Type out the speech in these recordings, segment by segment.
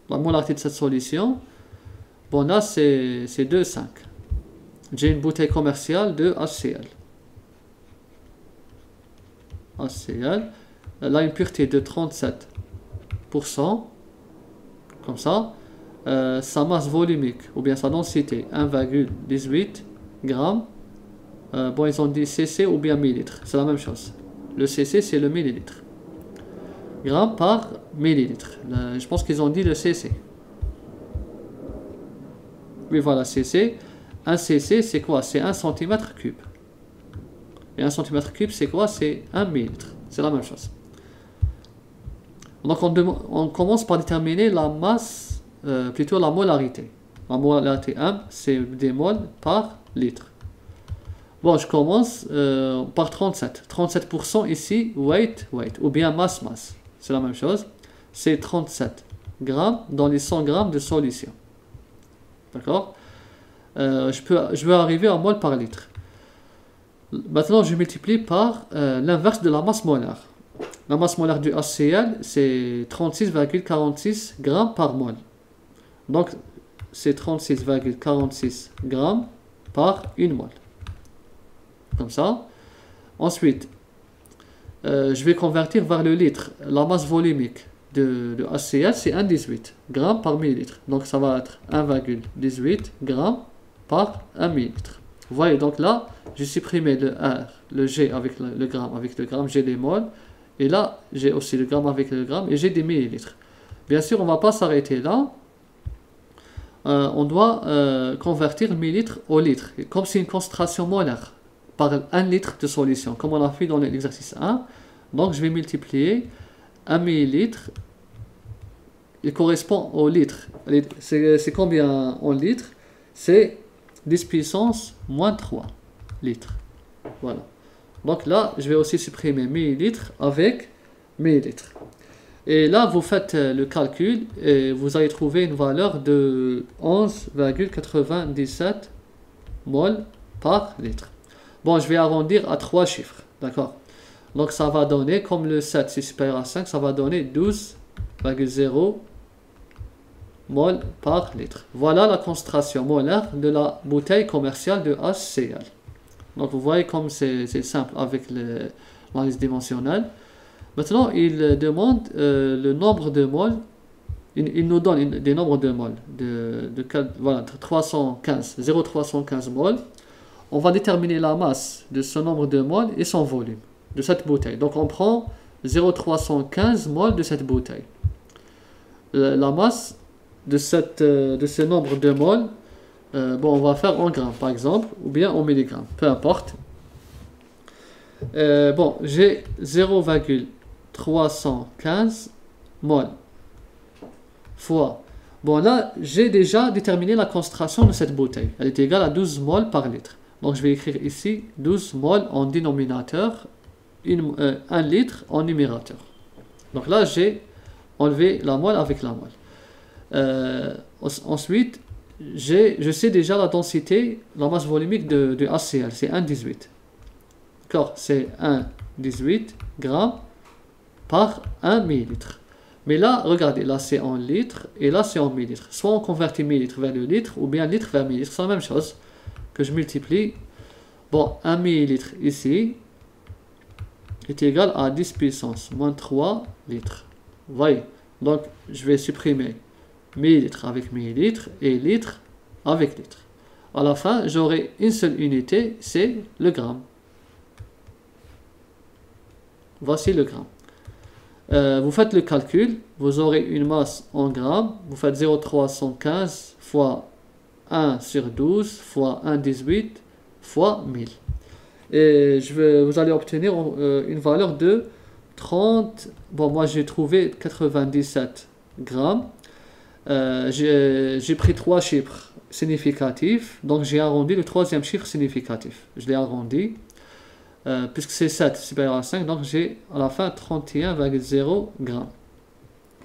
la molarité de cette solution, bon là c'est 2,5. J'ai une bouteille commerciale de HCl. HCl, elle a une pureté de 37%, comme ça. Sa masse volumique, ou bien sa densité, 1,18 grammes. Bon, ils ont dit cc ou bien millilitre, c'est la même chose. Le cc, c'est le millilitre. Gramme par millilitre. Je pense qu'ils ont dit le cc. Oui, voilà, cc. Un cc, c'est quoi? C'est 1 cm3. Et 1 cm3, c'est quoi? C'est 1 millilitre. C'est la même chose. Donc, on commence par déterminer la masse, plutôt la molarité. La molarité M, c'est des moles par litre. Bon, je commence par 37. 37% ici, weight, ou bien masse. C'est la même chose. C'est 37 grammes dans les 100 grammes de solution. D'accord? Je vais arriver en mol par litre. Maintenant, je multiplie par l'inverse de la masse molaire. La masse molaire du HCl, c'est 36,46 grammes par mol. Donc, c'est 36,46 grammes par 1 mol. Comme ça. Ensuite, je vais convertir vers le litre. La masse volumique de HCl, c'est 1,18 grammes par millilitre. Donc, ça va être 1,18 grammes par 1 millilitre. Vous voyez, donc là, j'ai supprimé le R, le G avec le gramme. Avec le gramme, j'ai des moles. Et là, j'ai aussi le gramme avec le gramme et j'ai des millilitres. Bien sûr, on ne va pas s'arrêter là. On doit convertir le millilitre au litre. Et comme c'est une concentration molaire par 1 litre de solution, comme on a fait dans l'exercice 1. Donc, je vais multiplier 1 millilitre. Il correspond au litre. C'est combien en litres? C'est 10 puissance moins 3 litres. Voilà. Donc là, je vais aussi supprimer millilitres avec millilitres. Et là, vous faites le calcul et vous allez trouver une valeur de 11,97 mol par litre. Bon, je vais arrondir à 3 chiffres. D'accord? Donc ça va donner, comme le 7 c'est supérieur à 5, ça va donner 12,0 mol par litre. Voilà la concentration molaire de la bouteille commerciale de HCl. Donc vous voyez comme c'est simple avec l'analyse dimensionnelle. Maintenant, il demande le nombre de moles. Il nous donne des nombres de moles. Voilà, 0,315 moles. On va déterminer la masse de ce nombre de moles et son volume de cette bouteille. Donc on prend 0,315 moles de cette bouteille. La masse de ce nombre de moles, bon, on va faire en grammes par exemple, ou bien en milligrammes, peu importe. Bon, j'ai 0,315 moles fois. Bon, là, j'ai déjà déterminé la concentration de cette bouteille. Elle est égale à 12 moles par litre. Donc, je vais écrire ici 12 moles en dénominateur, 1 litre en numérateur. Donc là, j'ai enlevé la mole avec la mole. Ensuite, je sais déjà la densité, la masse volumique de HCl, c'est 1,18. D'accord, c'est 1,18 grammes par 1 millilitre. Mais là, regardez, là c'est en litres et là c'est en millilitres. Soit on convertit millilitre vers le litre ou bien litre vers millilitre, c'est la même chose que je multiplie. Bon, 1 millilitre ici est égal à 10 puissance moins 3 litres. Vous voyez, donc je vais supprimer millilitre avec millilitre et litre avec litre. À la fin, j'aurai une seule unité, c'est le gramme. Voici le gramme. Vous faites le calcul, vous aurez une masse en grammes, vous faites 0,315 fois 1 sur 12 fois 1,18 fois 1000. Et vous allez obtenir une valeur de 30, bon moi j'ai trouvé 97 grammes. J'ai pris 3 chiffres significatifs, donc j'ai arrondi le troisième chiffre significatif. Je l'ai arrondi. Puisque c'est 7 supérieur à 5, donc j'ai à la fin 31,0 grammes.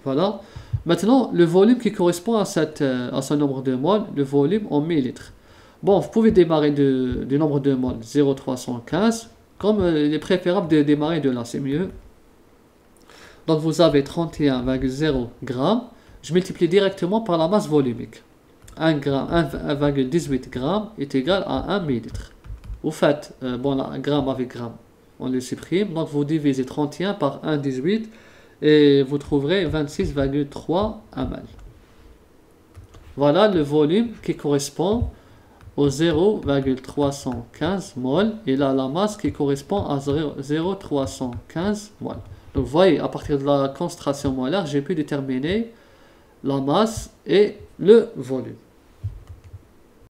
Voilà. Maintenant, le volume qui correspond à ce nombre de moles, le volume en millilitres. Bon, vous pouvez démarrer du nombre de moles 0,315, comme il est préférable de démarrer de là, c'est mieux. Donc vous avez 31,0 grammes. je multiplie directement par la masse volumique. 1,18 g est égal à 1 millilitre. Vous faites, bon, là, gramme avec gramme, on le supprime, donc vous divisez 31 par 1,18 et vous trouverez 26,3 ml. Voilà le volume qui correspond au 0,315 mol et là la masse qui correspond à 0,315 mol. Donc vous voyez, à partir de la concentration molaire, j'ai pu déterminer la masse et le volume.